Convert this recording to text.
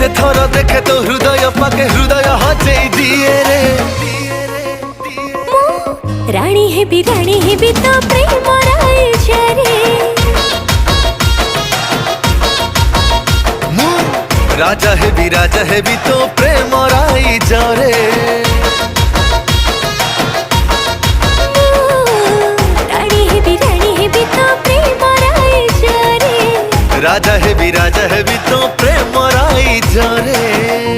जेते थर देखे तो हृदय पाके हृदय हजेई दिए रे। राणी हेबी तो प्रेम राइजा रे। राजा हेबी तो प्रेम राइजा रे। राणी हेबी तो प्रेम राइजा रे। राजा हेबी तो प्रेम राइजा रे।